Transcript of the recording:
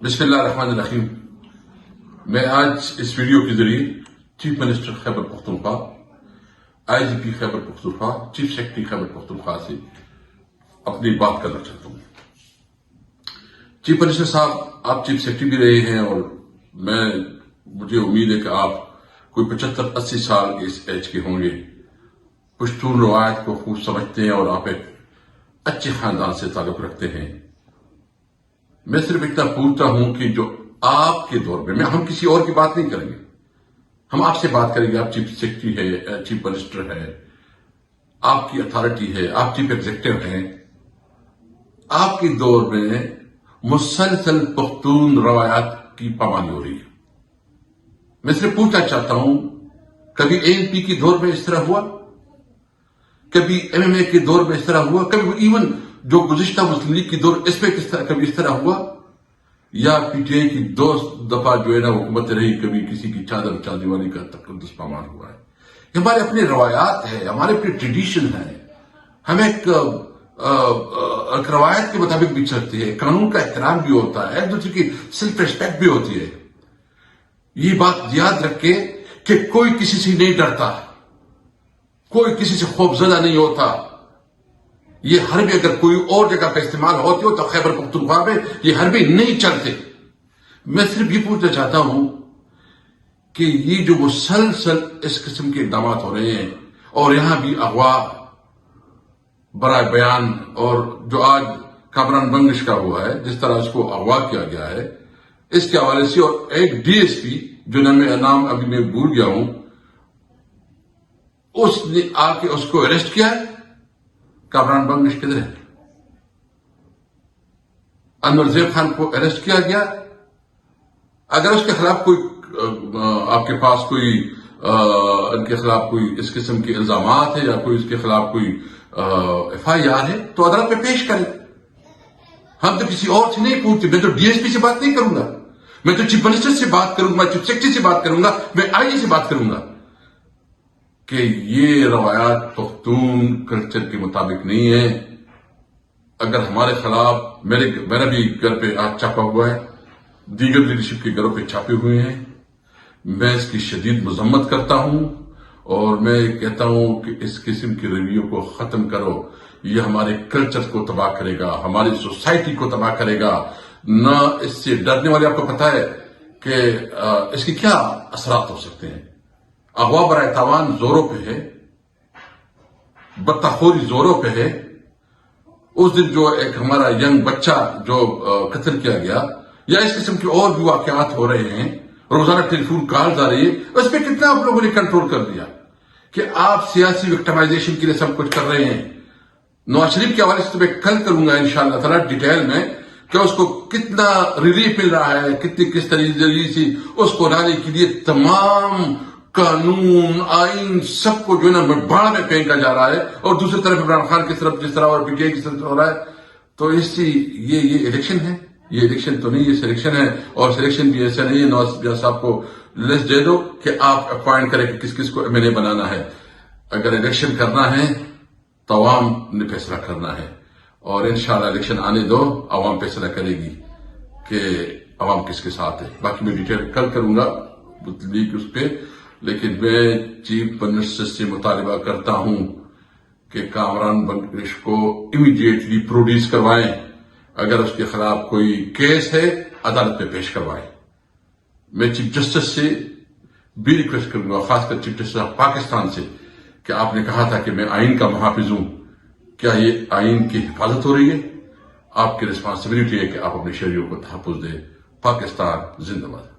بسم اللہ الرحمن الرحیم. میں آج اس ویڈیو کے ذریعے چیف منسٹر خیبر پختونخوا، آئی جی پی خیبر پختونخوا، چیف سیکرٹری خیبر پختونخوا سے اپنی بات کرنا چاہتا ہوں. چیف منسٹر صاحب، آپ چیف سیکرٹری بھی رہے ہیں اور مجھے امید ہے کہ آپ کوئی 75-80 سال کے اس ایج کے ہوں گے. پشتون روایت کو خوب سمجھتے ہیں اور آپ ایک اچھے خاندان سے تعلق رکھتے ہیں. میں صرف اتنا پوچھتا ہوں کہ جو آپ کے دور میں ہم کسی اور کی بات نہیں کریں گے، ہم آپ سے بات کریں گے. آپ چیف سیکرٹری ہے، چیف منسٹر ہے، آپ کی اتھارٹی ہے، آپ چیف ایگزیکٹو ہیں. آپ کے دور میں مسلسل پختون روایات کی پامالی ہو رہی ہے. میں صرف پوچھنا چاہتا ہوں، کبھی ANP کے دور میں اس طرح ہوا؟ کبھی MMA کے دور میں اس طرح ہوا؟ کبھی ایون جو گزشتہ مسلم لیگ کی دور اس میں کبھی اس طرح ہوا؟ یا PTI کی 2 دفعہ جو ہے نا حکومت رہی، کبھی کسی کی چادر چاندی والی کا تقدس پامال ہوا ہے؟ یہ ہمارے اپنے روایات ہیں، ہمارے اپنے ٹریڈیشن ہیں. ہم ایک روایت کے مطابق بھی چلتے ہیں. قانون کا احترام بھی ہوتا ہے، ایک دوسرے کی سیلف ریسپیکٹ بھی ہوتی ہے. یہ بات یاد رکھے کہ کوئی کسی سے نہیں ڈرتا، کوئی کسی سے خوف زدہ نہیں ہوتا. یہ حربے اگر کوئی اور جگہ پہ استعمال ہوتی ہو تو خیبر پختونخوا میں یہ حربے نہیں چلتے. میں صرف یہ پوچھنا چاہتا ہوں کہ یہ جو مسلسل اس قسم کے اقدامات ہو رہے ہیں اور یہاں بھی اغوا برائے بیان، اور جو آج کامران بنگش کا ہوا ہے، جس طرح اس کو اغوا کیا گیا ہے، اس کے حوالے سے، اور ایک DSP جو نام ابھی میں بھول گیا ہوں، اس نے آ کے اس کو اریسٹ کیا ہے. کامران بنگش کدھر ہے؟ انور زیب خان کو اریسٹ کیا گیا. اگر اس کے خلاف کوئی آپ کے پاس کوئی ان کے خلاف کوئی اس قسم کے الزامات ہیں یا کوئی اس کے خلاف کوئی FIR ہے تو عدالت میں پیش کریں. ہم تو کسی اور سے نہیں پوچھتے. میں تو DSP سے بات نہیں کروں گا، میں تو چیف منسٹر سے بات کروں گا، میں چیف سیکرٹری سے بات کروں گا، میں IG سے بات کروں گا کہ یہ روایات پختون کلچر کے مطابق نہیں ہے. اگر ہمارے خلاف میرا بھی گھر پہ آج چھاپا ہوا ہے، دیگر لیڈرشپ کے گھروں پہ چھاپے ہوئے ہیں. میں اس کی شدید مذمت کرتا ہوں اور میں کہتا ہوں کہ اس قسم کے رویوں کو ختم کرو. یہ ہمارے کلچر کو تباہ کرے گا، ہماری سوسائٹی کو تباہ کرے گا. نہ اس سے ڈرنے والے، آپ کو پتا ہے کہ اس کے کیا اثرات ہو سکتے ہیں. اغوا برائے تاوان زوروں پہ ہے، بطخوری زوروں پہ ہے. اس دن جو ایک ہمارا ینگ بچہ جو قتل کیا گیا، یا اس قسم کے اور بھی واقعات ہو رہے ہیں، روزانہ ٹیلی فون کالز آ رہی ہے، اس پہ کتنا آپ لوگوں نے کنٹرول کر دیا کہ آپ سیاسی وکٹمائزیشن کے لیے سب کچھ کر رہے ہیں. نواز شریف کے حوالے سے تو میں کل کروں گا انشاءاللہ تعالیٰ ڈیٹیل میں کہ اس کو کتنا ریلیف مل رہا ہے، کس طریقے سے اس کو لانے کے لیے تمام قانون آئین سب کو جو ہے نا باڑ میں پھینکا جا رہا ہے. اور دوسری طرف عمران خان کی طرف جس طرح اور PTI کی طرف ہو رہا ہے. تو اس سے یہ الیکشن ہے، یہ الیکشن تو نہیں، یہ سلیکشن ہے. اور سلیکشن بھی ایسا نہیں ہے نواز صاحب کو لسٹ دے دو کہ آپ اپوائنٹ کریں کہ کس کو MLA بنانا ہے. اگر الیکشن کرنا ہے تو عوام نے فیصلہ کرنا ہے، اور انشاءاللہ الیکشن آنے دو، عوام فیصلہ کرے گی کہ عوام کس کے ساتھ ہے. باقی میں ڈیٹیل کل کروں گا لیگ اس پہ. لیکن میں چیف منسٹر سے مطالبہ کرتا ہوں کہ کامران بنگش کو امیڈیٹلی پروڈیوس کروائیں. اگر اس کے خلاف کوئی کیس ہے عدالت میں پیش کروائیں. میں چیف جسٹس سے بھی ریکویسٹ کروں گا، خاص کر چیف جسٹس آف پاکستان سے، کہ آپ نے کہا تھا کہ میں آئین کا محافظ ہوں، کیا یہ آئین کی حفاظت ہو رہی ہے؟ آپ کی ریسپانسبلٹی ہے کہ آپ اپنے شہریوں کو تحفظ دیں. پاکستان زندہ باد.